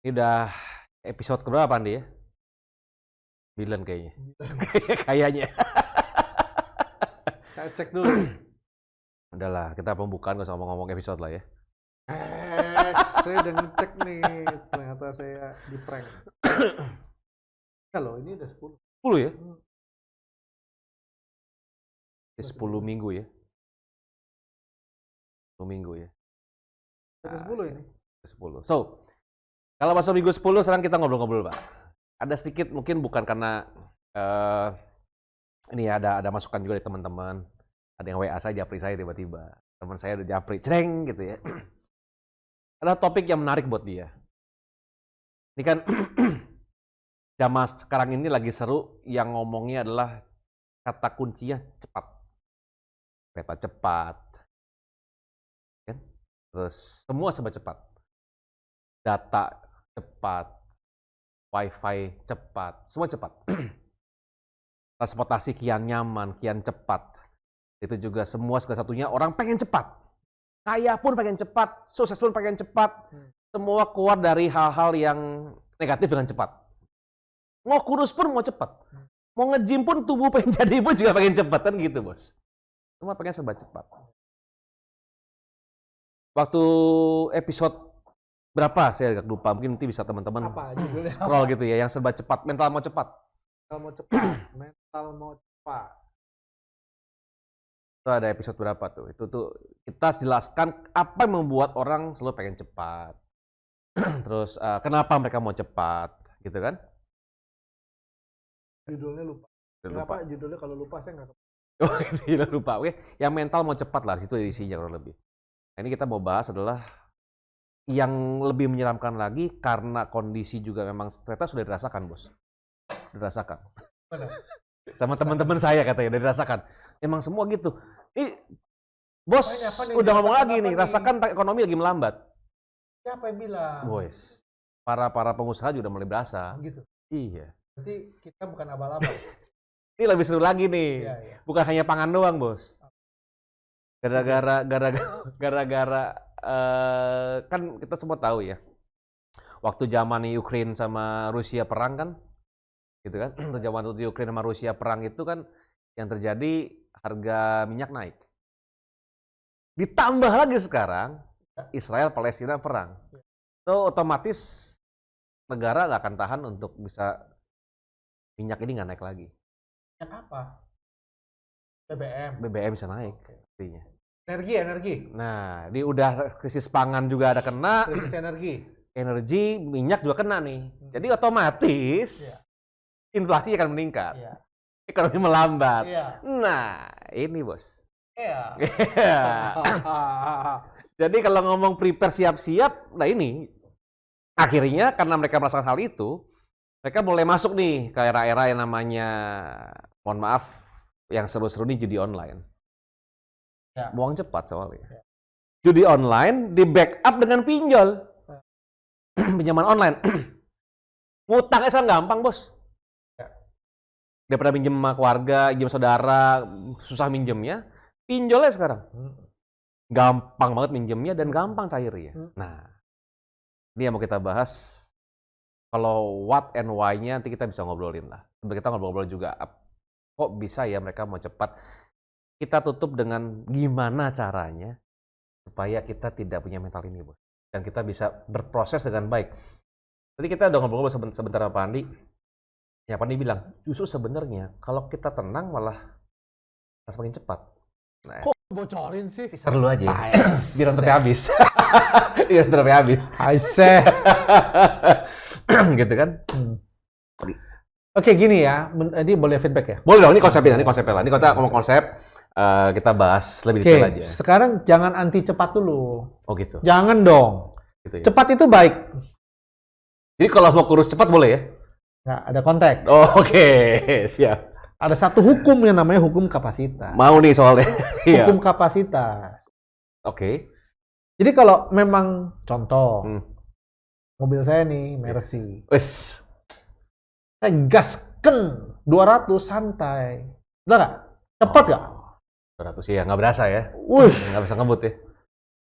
Ini udah episode keberapa Andi ya? 9 kayaknya. Kayaknya. Saya cek dulu. Udahlah, kita pembukaan gak usah ngomong-ngomong episode lah ya. Saya udah ngecek nih. Ternyata saya di prank. Kalau ini udah 10. 10 ya? Hmm. Ini 10 minggu ya. 10 minggu ya. Udah 10 ini. 10. So, kalau masuk minggu 10 sekarang kita ngobrol-ngobrol Pak. Ada sedikit mungkin bukan karena ini ya, ada masukan juga dari teman-teman. Ada yang WA saya, japri saya tiba-tiba. Teman saya udah japri, cereng gitu ya. Ada topik yang menarik buat dia. Ini kan zaman sekarang ini lagi seru, yang ngomongnya adalah kata kuncinya cepat. Kereta cepat. Kan? Terus semua serba cepat. Data cepat. Wifi cepat. Semua cepat. Transportasi kian nyaman, kian cepat. Itu juga semua segala satunya orang pengen cepat. Kaya pun pengen cepat, sukses pun pengen cepat. Semua keluar dari hal-hal yang negatif dengan cepat. Mau kurus pun mau cepat. Mau nge-gym pun tubuh pengen jadi pun juga pengen cepat kan gitu, Bos. Semua pengen serba cepat. Waktu episode berapa saya agak lupa, mungkin nanti bisa teman-teman scroll gitu ya, yang serba cepat, mental mau cepat. Mental mau cepat, mental mau cepat. Itu ada episode berapa tuh? Itu tuh kita jelaskan apa yang membuat orang selalu pengen cepat. Terus kenapa mereka mau cepat, gitu kan? Judulnya lupa. Kenapa judulnya kalau lupa saya nggak. Oh, itu lupa. Oke, yang mental mau cepat lah, di situ isinya kurang lebih. Nah, ini kita mau bahas adalah yang lebih menyeramkan lagi karena kondisi juga memang ternyata sudah dirasakan, Bos. Dirasakan. Mana? Sama teman-teman saya katanya, udah dirasakan. Emang semua gitu. Bos apa udah ngomong lagi nih, rasakan ekonomi lagi melambat. Siapa yang bilang? Boys, para pengusaha juga udah mulai berasa. Gitu. Iya. Berarti kita bukan abal-abal. Ini lebih seru lagi nih. Iya, iya. Bukan hanya pangan doang, Bos. Gara-gara kan kita semua tahu ya. Waktu zaman Ukraine sama Rusia perang kan, gitu kan? Zaman Ukraine sama Rusia perang itu kan yang terjadi harga minyak naik. Ditambah lagi sekarang Israel Palestina perang. So otomatis negara nggak akan tahan untuk bisa minyak ini nggak naik lagi. Minyak apa? BBM. BBM bisa naik artinya. Energi. Nah, ini udah krisis pangan juga ada kena. Krisis energi. Energi, minyak juga kena nih. Jadi otomatis inflasi akan meningkat. Ekonomi melambat. Nah, ini Bos. Jadi kalau ngomong prepare siap-siap, nah ini akhirnya karena mereka merasakan hal itu, mereka mulai masuk nih ke era-era yang namanya, mohon maaf, yang seru-seru nih judi online. Uang cepat soalnya. Judi online di backup dengan pinjol. Pinjaman online. Ngutangnya sekarang gampang, Bos. Daripada minjem sama keluarga, minjem saudara, susah minjemnya, pinjolnya sekarang. Gampang banget minjemnya dan gampang cairnya. Nah, ini yang mau kita bahas. Kalau what and why-nya nanti kita bisa ngobrolin lah. Kita ngobrol-ngobrol juga. Kok bisa ya mereka mau cepat? Kita tutup dengan gimana caranya supaya kita tidak punya mental ini, Bos. Dan kita bisa berproses dengan baik. Tadi kita udah ngobrol sebentar sama Pak Andi. Ya, Pak Andi bilang, justru sebenarnya kalau kita tenang malah semakin cepat. Nah, kok bocorin sih? Seru aja. Biar sampai habis. Biar sampai habis. Aisyah. Gitu kan? Oke, gini ya. Ini boleh feedback ya? Boleh dong, ini konsepnya lah. Ini kita ngomong konsep, kita bahas lebih detail aja. Sekarang jangan anti cepat dulu. Oh gitu? Jangan dong. Gitu ya? Cepat itu baik. Jadi kalau mau kurus cepat boleh ya? Nggak, ada konteks. Oh, oke. Siap. Ada satu hukum yang namanya hukum kapasitas. Mau nih soalnya. Hukum kapasitas. Oke. Jadi kalau memang contoh, mobil saya nih, Mercy. Wes. Saya gasken 200 santai. Udah nggak? Cepat nggak? 200 ya, nggak berasa ya. Wih. Nggak bisa ngebut ya.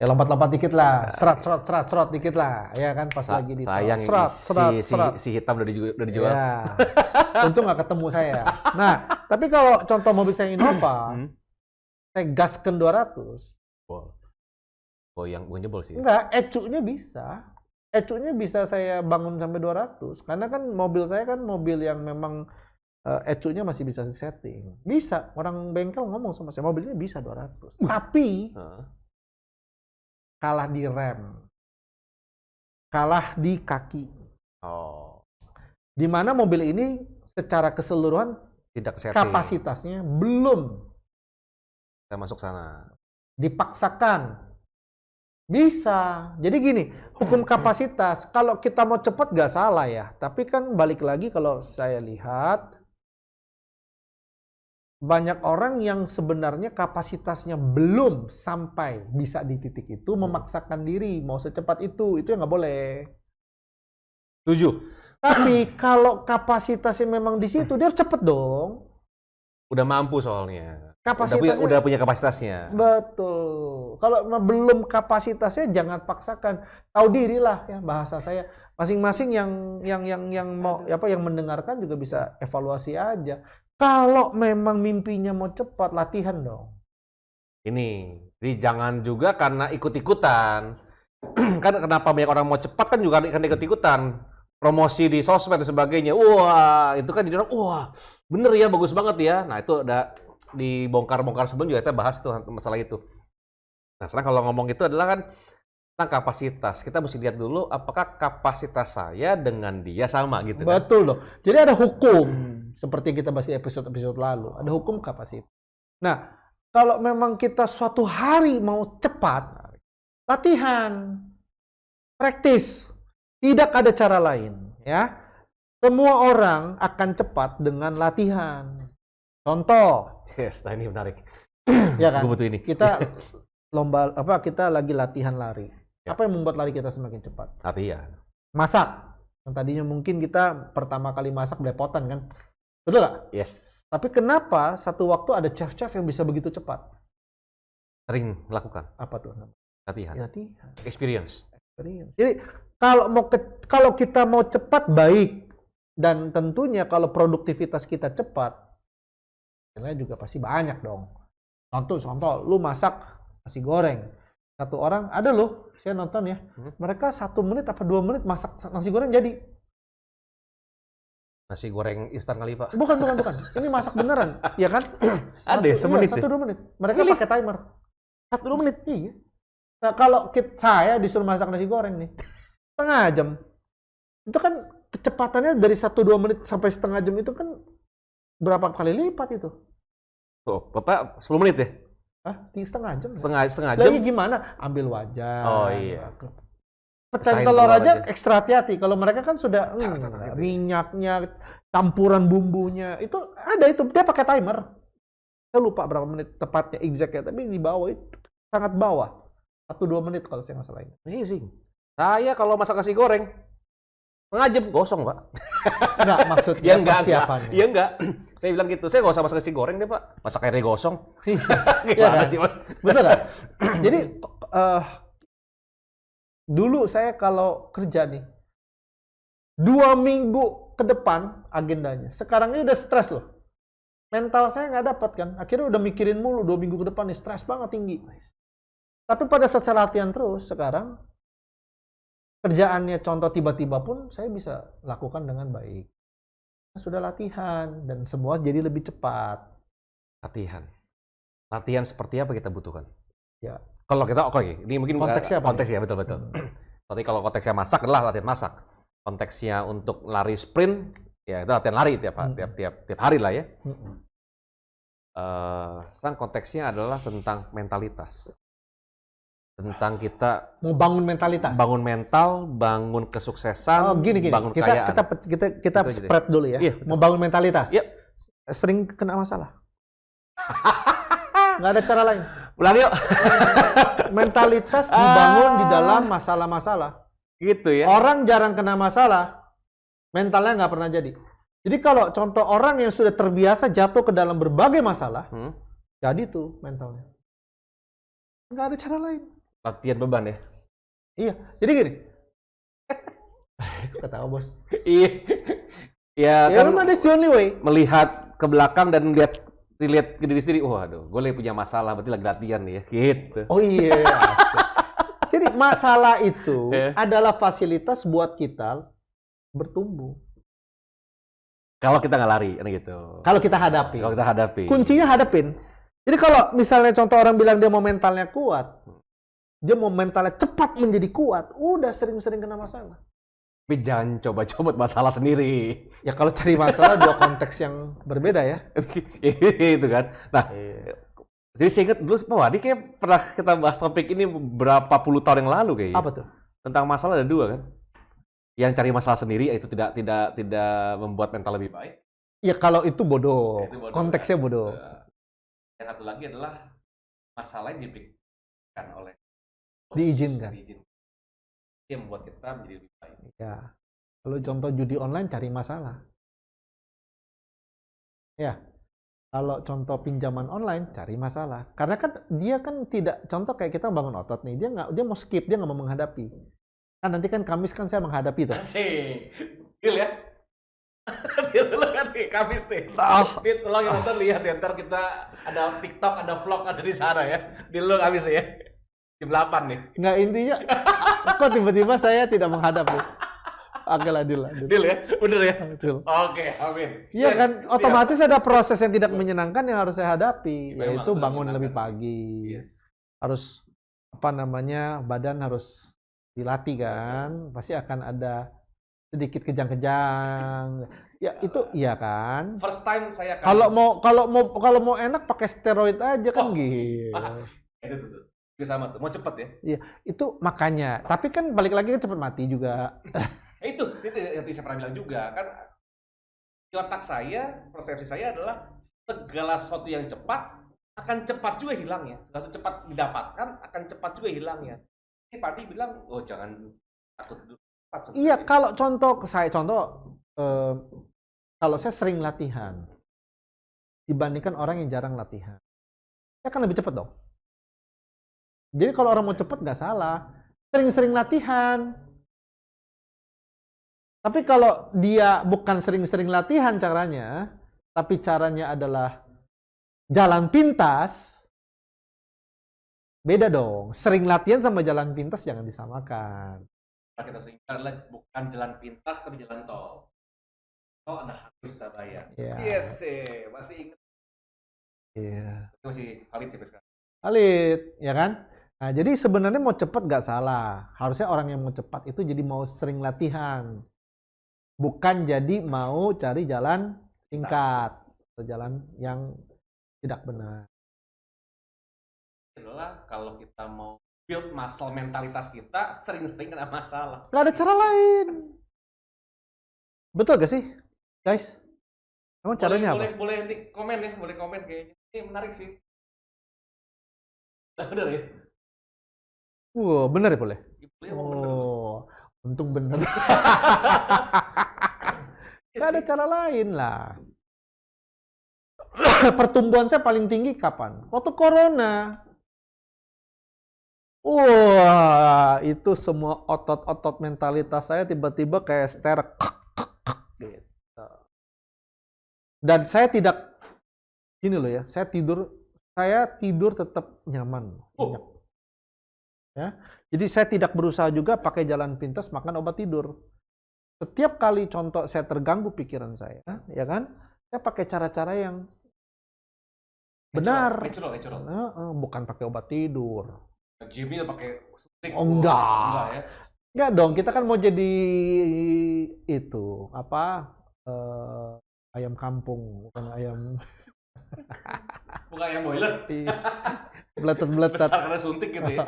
Ya lompat-lompat dikit lah, serat dikit lah, ya kan pas lagi di sayang serat. Si hitam udah dijual. Ya. Untung nggak ketemu saya. Nah, tapi kalau contoh mobil saya Innova, saya gaskan 200. Oh, yang bukan jebol sih. Enggak, ecunya bisa. Ecunya bisa saya bangun sampai 200. Karena kan mobil saya kan mobil yang memang ecunya masih bisa disetting. Bisa, orang bengkel ngomong sama saya, mobilnya bisa 200. Tapi kalah di rem, kalah di kaki. Di mana mobil ini secara keseluruhan tidak setting. Kapasitasnya belum. Saya masuk sana. Dipaksakan. Bisa. Jadi gini, hukum kapasitas, kalau kita mau cepat nggak salah ya. Tapi kan balik lagi kalau saya lihat, banyak orang yang sebenarnya kapasitasnya belum sampai bisa di titik itu, memaksakan diri mau secepat itu yang nggak boleh. Setuju. Tapi kalau kapasitasnya memang di situ, dia harus cepet dong. Udah mampu soalnya. Kapasitasnya udah punya kapasitasnya. Betul. Kalau belum kapasitasnya jangan paksakan. Tahu diri lah ya bahasa saya. Masing-masing yang mau yang mendengarkan juga bisa evaluasi aja. Kalau memang mimpinya mau cepat, latihan dong. Jadi jangan juga karena ikut-ikutan. Kan kenapa banyak orang mau cepat kan juga karena ikut-ikutan. Promosi di sosmed dan sebagainya. Wah, itu kan jadi orang, wah, bener ya, bagus banget ya. Nah, itu udah dibongkar-bongkar sebelum juga kita bahas tuh masalah itu. Nah, sekarang kalau ngomong itu adalah kan tentang kapasitas. Kita mesti lihat dulu apakah kapasitas saya dengan dia sama gitu. Betul loh. Jadi ada hukum seperti yang kita bahas di episode-episode lalu. Ada hukum kapasitas. Nah, kalau memang kita suatu hari mau cepat, latihan, praktis. Tidak ada cara lain, ya. Semua orang akan cepat dengan latihan. Contoh. Yes, nah ini menarik. Ya kan? Gue butuh ini. Kita kita lagi latihan lari. Ya. Apa yang membuat lari kita semakin cepat? Latihan. Masak. Yang tadinya mungkin kita pertama kali masak belepotan kan? Betul nggak? Yes. Tapi kenapa satu waktu ada chef-chef yang bisa begitu cepat? Sering melakukan. Apa tuh? Latihan. Experience. Jadi kalau kita mau cepat baik, dan tentunya kalau produktivitas kita cepat, hasilnya juga pasti banyak dong. Contoh, lu masak nasi goreng. Satu orang, ada loh, saya nonton ya, mereka 1 menit apa 2 menit masak nasi goreng jadi. Nasi goreng instan kali Pak? Bukan. Ini masak beneran, ya kan? Ada 1 menit. 1-2 menit. Mereka pakai timer. 1-2 menit? Iya. Nah kalau saya disuruh masak nasi goreng nih, setengah jam. Itu kan kecepatannya dari 1-2 menit sampai setengah jam itu kan berapa kali lipat itu? Oh, Bapak 10 menit ya? Hah? Setengah jam? Setengah jam? Lagi gimana? Ambil wajan. Oh iya. Pecahin telur aja ekstra hati-hati. Kalau mereka kan sudah minyaknya, campuran bumbunya, itu ada itu. Dia pakai timer. Saya lupa berapa menit tepatnya, exactnya. Tapi di bawah itu sangat bawah. 1-2 menit kalau saya nggak salah ini. Amazing. Saya kalau masak nasi goreng, setengah jam gosong, Pak. Enggak, maksudnya persiapannya. Iya enggak. Saya bilang gitu, saya nggak usah masak nasi goreng deh, Pak. Masak airnya gosong. Gimana sih, Mas? Betul nggak? Jadi, dulu saya kalau kerja nih, 2 minggu ke depan agendanya. Sekarang ini udah stres loh. Mental saya nggak dapat kan. Akhirnya udah mikirin mulu 2 minggu ke depan nih, stres banget tinggi. Tapi pada saat saya latihan terus sekarang, kerjaannya contoh tiba-tiba pun saya bisa lakukan dengan baik. Sudah latihan dan semua jadi lebih cepat. Latihan seperti apa kita butuhkan? Ya. Kalau kita ini mungkin konteksnya betul. Tapi kalau konteksnya masak adalah latihan masak. Konteksnya untuk lari sprint, ya itu latihan lari tiap hari lah ya. Sekarang konteksnya adalah tentang mentalitas. Tentang kita mau bangun mentalitas, bangun mental, bangun kesuksesan, gini. bangun kekayaan. Kita spread dulu ya. Iya, mau bangun mentalitas. Iya. Sering kena masalah. Nggak ada cara lain. Pulang yuk. Mentalitas dibangun di dalam masalah-masalah. Gitu ya. Orang jarang kena masalah, mentalnya nggak pernah jadi. Jadi kalau contoh orang yang sudah terbiasa jatuh ke dalam berbagai masalah, jadi tuh mentalnya. Nggak ada cara lain. Latihan beban ya. Iya, jadi gini. Kok ketawa bos? Iya. Ya Ya kan memang that's the only way. melihat ke belakang dan lihat ke diri sendiri, waduh, gue lagi punya masalah, berarti lagi latihan nih ya, gitu. Oh iya, asik. Jadi masalah itu Ya. adalah fasilitas buat kita bertumbuh. Kalau kita nggak lari, kan gitu. Kalau kita hadapi. Kalau kita hadapi. Kuncinya hadapin. Jadi kalau misalnya contoh orang bilang dia mau mentalnya kuat, dia mau mentalnya cepat menjadi kuat, udah sering-sering kena masalah. Tapi jangan coba-coba masalah sendiri. Ya kalau cari masalah dua konteks yang berbeda ya. Itu kan. Nah, Iya. jadi saya ingat dulu, Pak Wadi kayak pernah kita bahas topik ini berapa puluh tahun yang lalu kayaknya. Apa tuh? Tentang masalah ada dua kan. Yang cari masalah sendiri itu tidak membuat mental lebih baik. Ya kalau itu bodoh. Itu bodoh, Konteksnya kan? bodoh. Yang satu lagi adalah masalah yang diberikan oleh Diizinkan. yang membuat kita menjadi lebih baik. Ya. Kalau contoh judi online cari masalah. Ya. Kalau contoh pinjaman online cari masalah. Karena kan dia kan tidak, contoh kayak kita bangun otot nih, dia mau skip, dia nggak mau menghadapi. Kan nanti kan Kamis kan saya menghadapi tuh. Asik. Deal ya. Deal dulu kan nih Kamis nih. Ah. Fit, tolong yang nonton lihat ya, ntar kita ada TikTok, ada vlog, ada di sana ya. Deal dulu Kamis ya. Jam 8 nih. Nggak, intinya kok tiba-tiba saya tidak menghadap nih. Oke lah, deal. Deal ya? Bener ya? Deal. Oke, amin. Iya Yes, kan, siap. otomatis ada proses yang tidak menyenangkan yang harus saya hadapi, Memang, yaitu betul, bangun menyenangkan. lebih pagi. Yes. Harus badan harus dilatih kan, pasti akan ada sedikit kejang-kejang. Ya itu iya kan. First time saya akan Kalau mau enak pakai steroid aja kan Oh. gitu. itu tuh. Itu sama tuh. Mau cepet ya? Iya, itu makanya. Tapi kan balik lagi kan cepet mati juga. Itu yang saya pernah bilang juga kan, di otak saya, persepsi saya adalah segala sesuatu yang cepat akan cepat juga hilangnya. Sesuatu cepat didapatkan akan cepat juga hilangnya. Ini Padi bilang, oh jangan takut dulu. Cepat Iya, sebenarnya. kalau kalau saya sering latihan dibandingkan orang yang jarang latihan, saya akan lebih cepat dong. Jadi kalau orang mau cepat nggak salah, sering-sering latihan. Tapi kalau dia bukan sering-sering latihan caranya, tapi caranya adalah jalan pintas, beda dong. Sering latihan sama jalan pintas jangan disamakan. Yang kita singkat adalah bukan jalan pintas tapi jalan tol. Oh, ada harus kita bayar. Iya. Yes, masih ingat. Iya. Masih valid sampai sekarang. Valid, ya kan? Nah, jadi sebenarnya mau cepat nggak salah. Harusnya orang yang mau cepat itu jadi mau sering latihan. Bukan jadi mau cari jalan singkat. Atau jalan yang tidak benar. Adalah kalau kita mau build muscle mentalitas kita, sering-sering kena masalah. Nggak ada cara lain. Betul gak sih, guys? Emang caranya apa? Boleh nanti komen ya, boleh komen kayaknya. Ini menarik sih. Bener ya? Wow, bener ya boleh? Boleh emang bener. Oh, untung bener. Nggak ada cara lain lah. Pertumbuhan saya paling tinggi kapan? Waktu corona. Wah, itu semua otot-otot mentalitas saya tiba-tiba kayak sterek. Gitu. Dan saya tidak, gini loh ya, saya tidur tetap nyaman. Nyenyak. Ya, jadi saya tidak berusaha juga pakai jalan pintas makan obat tidur. Setiap kali contoh saya terganggu pikiran saya, ya kan, saya pakai cara-cara yang benar. Natural. Bukan pakai obat tidur. Gymnya pakai stick. Oh, enggak. Enggak ya. Enggak dong, kita kan mau jadi itu apa ayam kampung, bukan ayam Bukan yang boiler. beletet-beletet. Besar karena suntik gitu ya.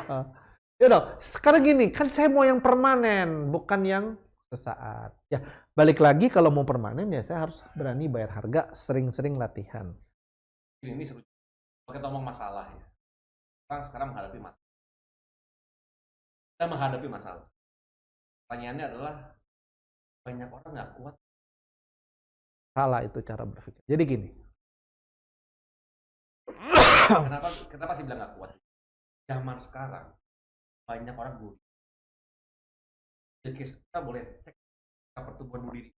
Ya dong, sekarang gini, kan saya mau yang permanen, bukan yang sesaat. Ya, balik lagi kalau mau permanen ya saya harus berani bayar harga, sering-sering latihan. Ini seru. Kalau kita ngomong masalah ya. Sekarang menghadapi masalah. Kita menghadapi masalah. Pertanyaannya adalah banyak orang nggak kuat. Salah itu cara berpikir. Jadi gini. Kenapa sih bilang nggak kuat? Zaman sekarang banyak orang bunuh. Jadi kita boleh cek pertumbuhan bunuh diri.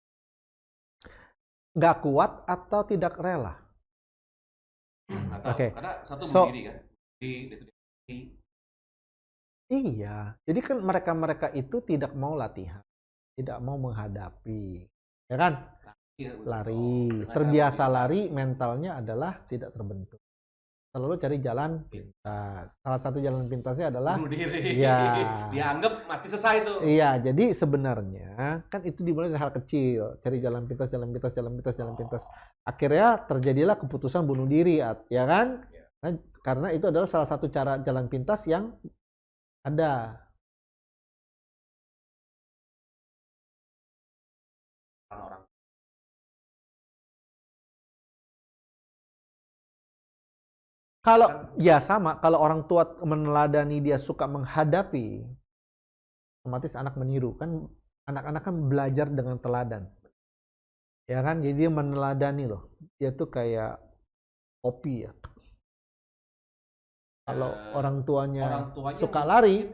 Nggak kuat atau tidak rela? Nggak tahu. Oke. Karena satu So, bunuh diri kan. Di iya. Jadi kan mereka-mereka itu tidak mau latihan, tidak mau menghadapi, ya kan? Lari, terbiasa lari, mentalnya adalah tidak terbentuk. Selalu cari jalan pintas. Salah satu jalan pintasnya adalah bunuh diri. ya. Dianggap mati selesai itu. Iya, jadi sebenarnya kan itu dimulai dari hal kecil, cari jalan pintas, jalan pintas, jalan pintas, jalan pintas. Akhirnya terjadilah keputusan bunuh diri, ya kan? Nah, karena itu adalah salah satu cara jalan pintas yang ada. Orang-orang. Kalau ya sama, kalau orang tua meneladani dia suka menghadapi, otomatis anak meniru kan. Anak-anak kan belajar dengan teladan, ya kan? Jadi dia meneladani loh. Dia tuh kayak kopi ya. Kalau orang tuanya suka lari,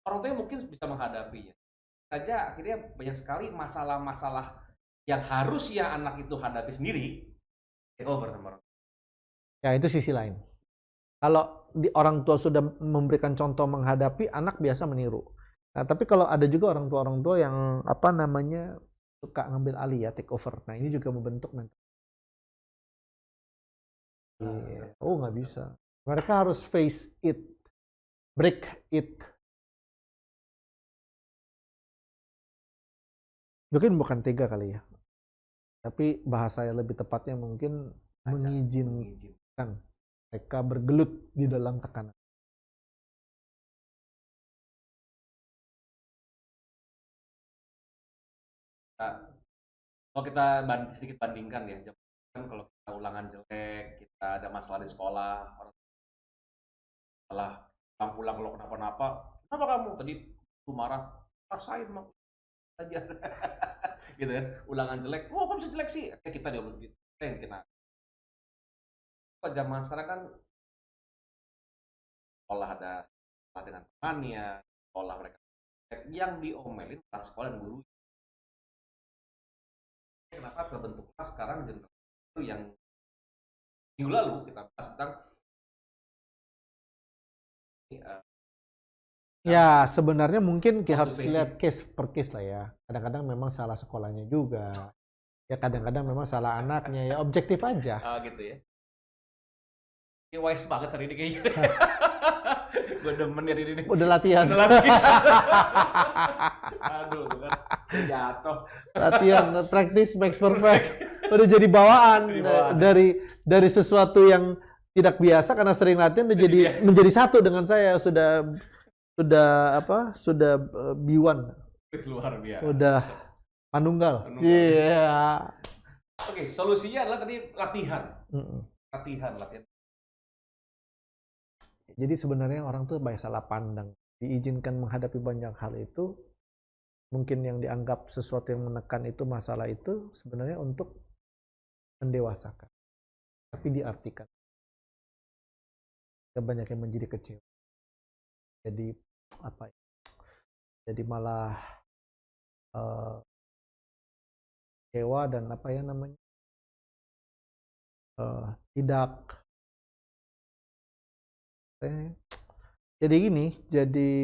orang tuanya mungkin bisa menghadapinya. Saja akhirnya banyak sekali masalah-masalah yang harusnya anak itu hadapi sendiri, take over sama orang. ya itu sisi lain. Kalau orang tua sudah memberikan contoh menghadapi, anak biasa meniru. Nah, tapi kalau ada juga orang tua yang apa namanya suka ngambil alih ya, take over. Nah, ini juga membentuk mental. Oh, nggak bisa. Mereka harus face it, break it. Mungkin bukan tega kali ya, tapi bahasa yang lebih tepatnya mungkin mengizinkan mereka bergelut di dalam tekanan. Nah, kalau kita sedikit bandingkan ya, kan kalau kita ulangan jelek, kita ada masalah di sekolah, orang malah pulang kalau kenapa-napa, kenapa kamu tadi tuh marah, rasain mau aja, gitu kan, ulangan jelek, oh kok bisa jelek sih, kita diomongin gitu, yang kena. Zaman sekarang kan sekolah ada dengan temannya, sekolah mereka yang diomelin pas sekolah dan guru. Kenapa terbentuklah sekarang generasi yang minggu lalu kita bahas tentang ya sebenarnya mungkin harus lihat case per case lah ya. Kadang-kadang memang salah sekolahnya juga. Ya kadang-kadang memang salah anaknya ya, objektif aja. gitu ya. Ini wise banget hari ini kayaknya. Gue demen hari ini. Udah latihan. Aduh, tuh kan jatuh. Latihan, practice makes perfect. Udah jadi bawaan dari sesuatu yang tidak biasa karena sering latihan udah jadi menjadi satu dengan saya. Sudah B1. Luar biasa. Udah manunggal. Iya. Oke, solusinya adalah tadi latihan. Latihan. Jadi sebenarnya orang tuh banyak salah pandang. Diizinkan menghadapi banyak hal itu, mungkin yang dianggap sesuatu yang menekan itu, masalah itu sebenarnya untuk mendewasakan. Tapi diartikan. Banyak yang menjadi kecewa. Jadi apa ya? Jadi malah kecewa dan apa ya namanya? Tidak. Jadi gini, jadi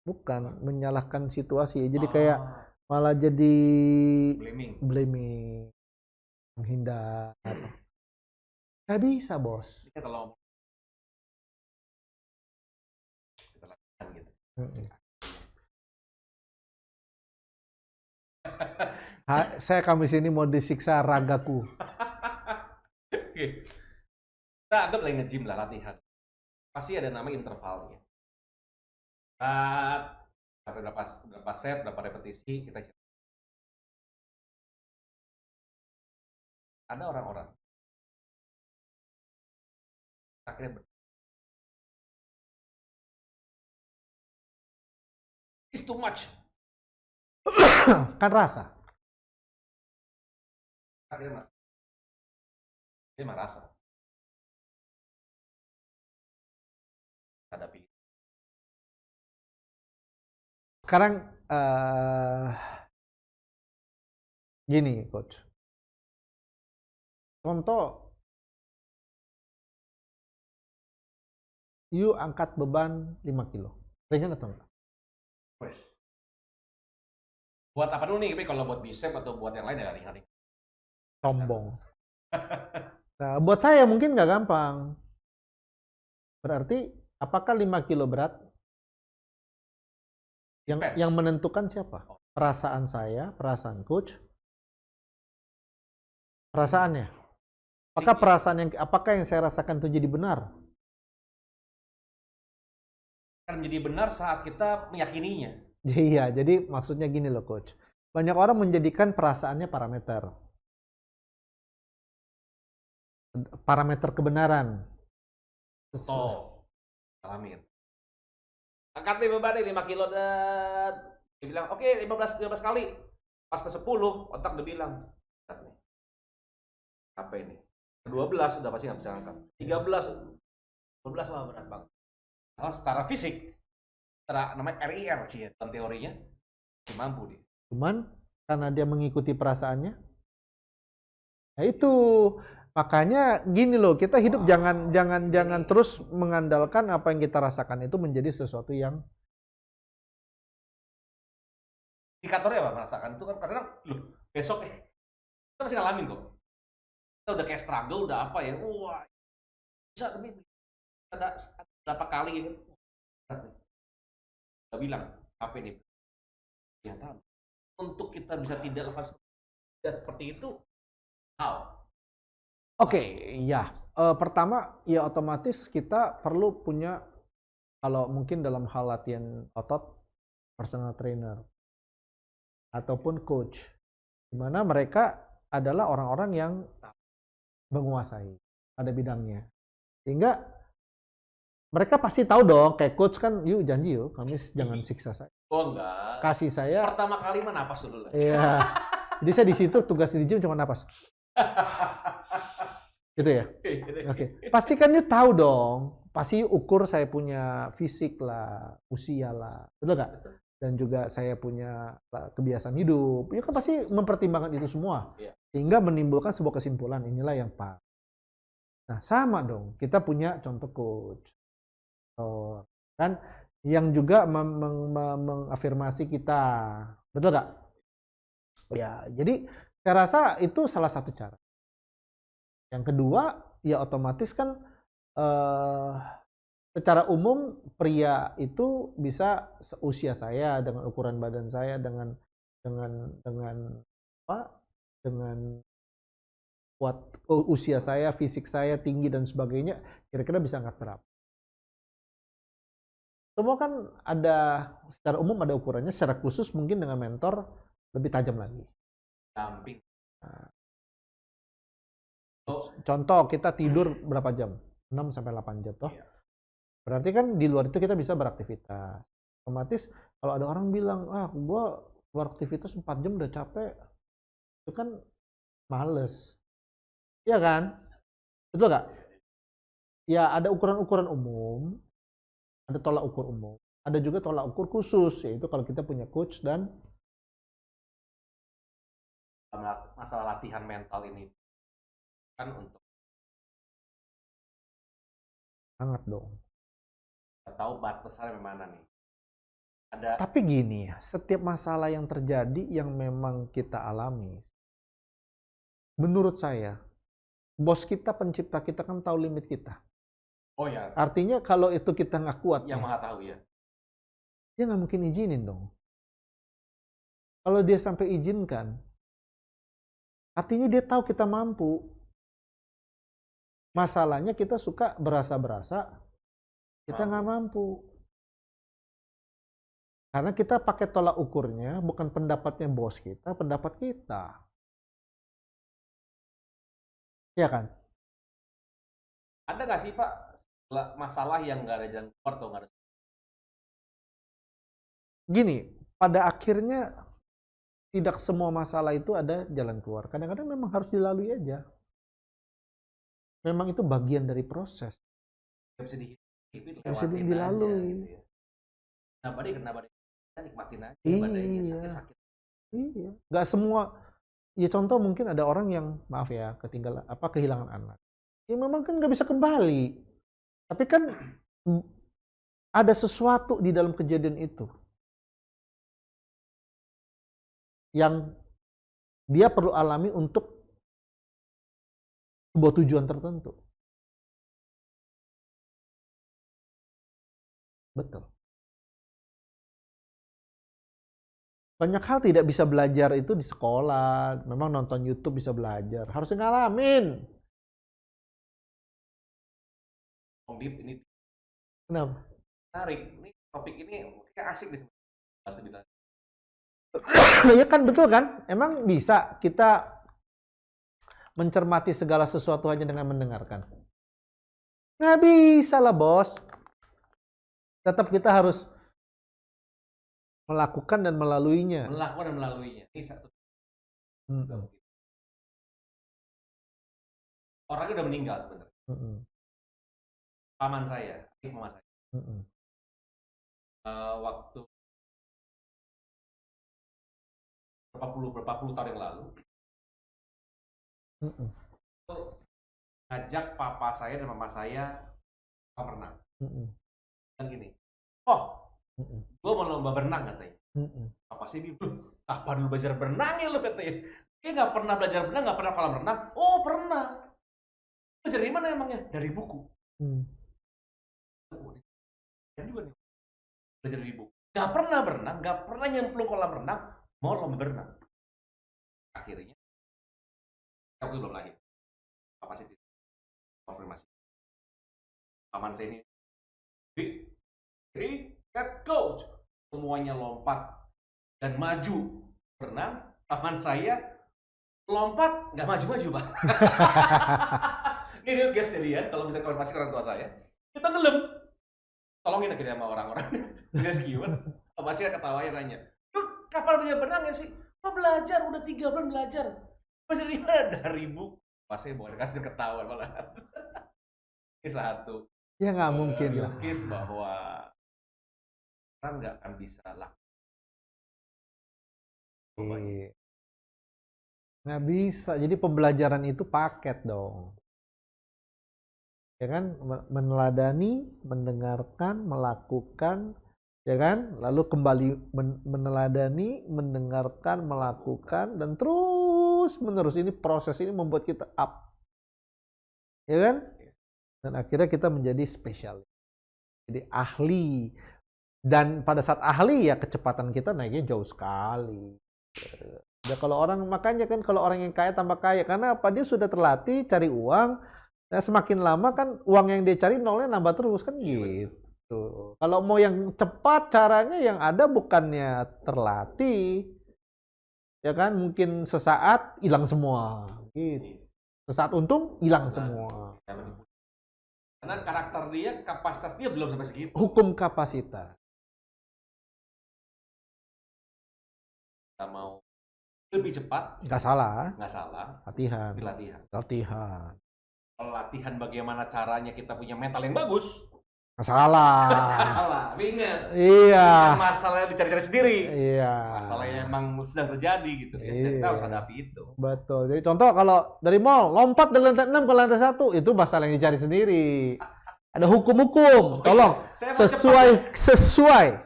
bukan menyalahkan situasi. Jadi kayak malah jadi blaming, menghindar. Gak bisa, bos. Kalau kita latihan gitu. Saya Kamis ini mau disiksa ragaku. Kita anggap lagi nge-gym lah, latihan. Pasti ada nama intervalnya. Berapa set, berapa repetisi, kita siap. Ada orang-orang akhirnya it's too much. Kan rasa. Akhirnya dia merasa hadapi Sekarang gini, coach. Contoh, you angkat beban 5 kilo. Ringan atau enggak? Wes. Buat apa dulu nih? Tapi kalau buat bicep atau buat yang lain ya ringan. Sombong. Nah, buat saya mungkin nggak gampang. Berarti, apakah 5 kilo berat? Yang menentukan siapa? Perasaan saya, perasaan coach, perasaannya. Apakah yang saya rasakan itu jadi benar? Akan menjadi benar saat kita meyakininya. Iya, jadi maksudnya gini loh coach. Banyak orang menjadikan perasaannya parameter. Parameter kebenaran. Alamin. Angkat nih beban nih 5 kilo dan dia bilang, oke 15 kali. Pas ke 10, otak udah bilang, angkat nih. Capek nih. Ke 12 udah pasti nggak bisa angkat. 13, wah berat banget. Kalau secara fisik, secara namanya RIR sih ya, dalam teorinya, masih mampu dia. Cuman karena dia mengikuti perasaannya, nah itu makanya gini loh, kita hidup jangan terus mengandalkan apa yang kita rasakan itu menjadi sesuatu yang indikatornya apa merasakan itu kan karena loh besok kita masih ngalamin kok. Kita udah kayak struggle, udah apa ya, wah bisa tapi ada berapa kali ya kan. Kita bilang apa ini ternyata untuk kita bisa tidak lepas seperti itu how? Oke, ya. Pertama, ya otomatis kita perlu punya, kalau mungkin dalam hal latihan otot, personal trainer ataupun coach, di mana mereka adalah orang-orang yang menguasai pada bidangnya, sehingga mereka pasti tahu dong. Kayak coach kan, yuk janji yuk, Kamis jangan siksa saya. Oh enggak. Kasih saya. Pertama kali mah napas dulu lah. Iya. Jadi saya di situ tugas di gym cuma napas. Gitu ya. Oke. Pasti kan you tahu dong. Pasti ukur saya punya fisik lah, usia lah, betul nggak? Dan juga saya punya kebiasaan hidup. You kan pasti mempertimbangkan itu semua, sehingga menimbulkan sebuah kesimpulan. Inilah yang pas. Nah, sama dong. Kita punya contoh coach, kan, yang juga mengafirmasi kita, betul nggak? Ya, jadi saya rasa itu salah satu cara. Yang kedua, ya otomatis kan secara umum pria itu bisa seusia saya, dengan ukuran badan saya, dengan kuat usia saya, fisik saya tinggi dan sebagainya, kira-kira bisa angkat berapa? Semua kan ada, secara umum ada ukurannya, secara khusus mungkin dengan mentor lebih tajam lagi. Damping. Nah, contoh kita tidur berapa jam? 6 sampai 8 jam toh. Berarti kan di luar itu kita bisa beraktivitas. Otomatis kalau ada orang bilang, gua beraktivitas 4 jam udah capek. Itu kan males. Iya kan? Betul nggak? Ya ada ukuran-ukuran umum, ada tolak ukur umum, ada juga tolak ukur khusus, yaitu kalau kita punya coach dan masalah latihan mental ini kan untuk sangat dong. Tahu batasannya mana nih. Tapi gini ya, setiap masalah yang terjadi yang memang kita alami, menurut saya, bos kita, pencipta kita kan tahu limit kita. Oh ya. Artinya kalau itu kita nggak kuat, yang maha tahu ya, dia nggak mungkin izinin dong. Kalau dia sampai izinkan, artinya dia tahu kita mampu. Masalahnya kita suka berasa-berasa kita nggak mampu. Karena kita pakai tolak ukurnya bukan pendapatnya bos kita, pendapat kita. Iya kan? Ada nggak sih Pak masalah yang nggak ada jalan keluar atau nggak ada? Gini, pada akhirnya tidak semua masalah itu ada jalan keluar. Kadang-kadang memang harus dilalui aja. Memang itu bagian dari proses. Nggak bisa bisa dilalui. Kenapa dia? nikmatin aja badainya Iya. sakit. Iya. Nggak semua. Ya contoh mungkin ada orang yang maaf ya kehilangan anak. Ya memang kan nggak bisa kembali. Tapi kan ada sesuatu di dalam kejadian itu yang dia perlu alami untuk sebuah tujuan tertentu. Betul. Banyak hal tidak bisa belajar itu di sekolah. Memang nonton YouTube bisa belajar. Harusnya ngalamin. Om Dip ini Kenapa? menarik. Ini topik ini kayak asik nih. Pasti bisa. Ya kan betul kan? Emang bisa kita mencermati segala sesuatu hanya dengan mendengarkan? Nggak bisa lah bos. Tetap kita harus melakukan dan melaluinya. Melakukan dan melaluinya. Ini satu. Orangnya udah meninggal sebenarnya. Paman saya, adik mama saya. Waktu berapa puluh tahun yang lalu, ngajak papa saya dan mama saya berenang. Bilang gini, gue mau lomba berenang katanya. Papa saya bilang, apa dulu belajar berenang ya lu katanya? Dia nggak pernah belajar berenang, nggak pernah kolam renang. Oh pernah. Belajar dari mana emangnya? Dari buku. Juga nih. Belajar dari buku. Nggak pernah berenang, nggak pernah nyemplung kolam renang, mau lomba berenang. Akhirnya, waktu belum lahir. Papa saya konfirmasi. Paman saya ini, get coach. Semuanya lompat dan maju berenang. Paman saya lompat nggak maju-maju pak. Ini guys jadi ya, kalau misalnya konfirmasi ke orang tua saya, kita ngelem. Tolongin akhirnya sama orang-orang rescue. Papa saya ketawain nanya, lu kapan belajar berenang ya sih? Lo belajar, udah 3 bulan belajar. Belajar dari mana? Dari buku. Pas saya bawa kasih ketawa malah. Ini satu. Ya nggak mungkin lah. Lukis bahwa orang nggak akan bisa lah. Nggak bisa. Jadi pembelajaran itu paket dong. Ya kan? Meneladani, mendengarkan, melakukan, ya kan? Lalu kembali meneladani, mendengarkan, melakukan, dan terus menerus. Ini proses ini membuat kita up. Ya kan? Dan akhirnya kita menjadi spesialis. Jadi ahli. Dan pada saat ahli ya kecepatan kita naiknya jauh sekali. Ya kalau orang, makanya kan kalau orang yang kaya tambah kaya. Karena apa? Dia sudah terlatih cari uang. Nah, semakin lama kan uang yang dia cari nolnya nambah terus kan gitu. Kalau mau yang cepat caranya yang ada bukannya terlatih. Ya kan mungkin sesaat hilang semua. Gitu. Sesaat untung hilang semua. Karena karakter dia, kapasitas dia belum sampai segitu. Hukum kapasitas. Kita mau lebih cepat. Nggak salah. Nggak salah. Latihan. Latihan. Kalau latihan bagaimana caranya kita punya mental yang bagus. Masalah. Ingat. Iya. Masalahnya dicari-cari sendiri. Iya. Masalahnya emang sedang terjadi gitu. Iya. Kita harus hadapi itu. Betul. Jadi contoh kalau dari mall lompat dari lantai 6 ke lantai 1 itu masalah yang dicari sendiri. Ada hukum-hukum. Tolong sesuai.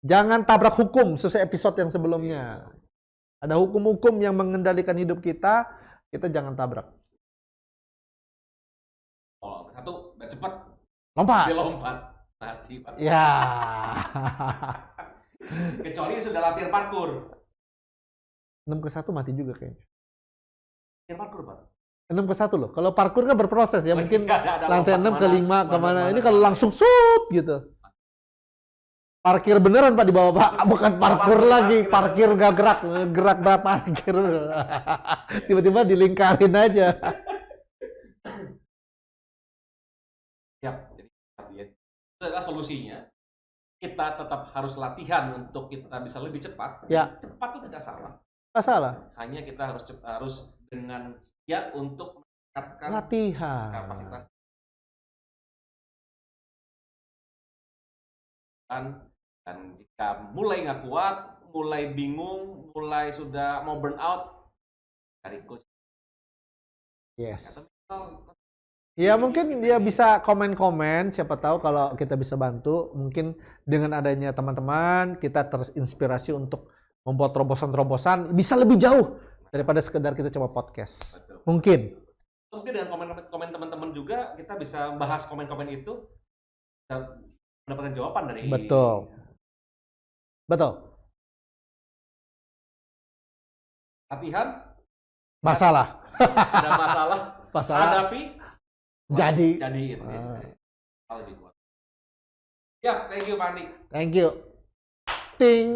Jangan tabrak hukum sesuai episode yang sebelumnya. Ada hukum-hukum yang mengendalikan hidup kita jangan tabrak. Oh, satu, biar cepat. Lompat. Dia lompat. Mati, Pak. Ya. Kecuali sudah latihan parkur. 6 ke 1 mati juga kayaknya. Latihan parkur, Pak. 6 ke 1 loh. Kalau parkur kan berproses ya. Mungkin lantai 6 ke 5 kemana. Ini kalau langsung gitu. Parkir beneran Pak di bawah Pak. Bukan parkur lagi. Parkir gak gerak parkir. Tiba-tiba dilingkarin aja. Siap. Jadi itu adalah solusinya. Kita tetap harus latihan untuk kita bisa lebih cepat. Ya. Cepat itu tidak salah. Tidak salah. Hanya kita harus dengan setia untuk meningkatkan latihan kapasitas dan Dan jika mulai nggak kuat, mulai bingung, mulai sudah mau burn out, cari coach. Yes. Ya mungkin dia bisa komen-komen, siapa tahu kalau kita bisa bantu, mungkin dengan adanya teman-teman kita terinspirasi untuk membuat terobosan-terobosan bisa lebih jauh daripada sekedar kita cuma podcast. Betul. Mungkin Dengan komen teman-teman juga kita bisa bahas komen-komen itu, bisa mendapatkan jawaban dari. betul. Latihan, Masalah. ada masalah, hadapi, jadiin. Lebih kuat. Ya, thank you Pak Andi. Thank you. Ting.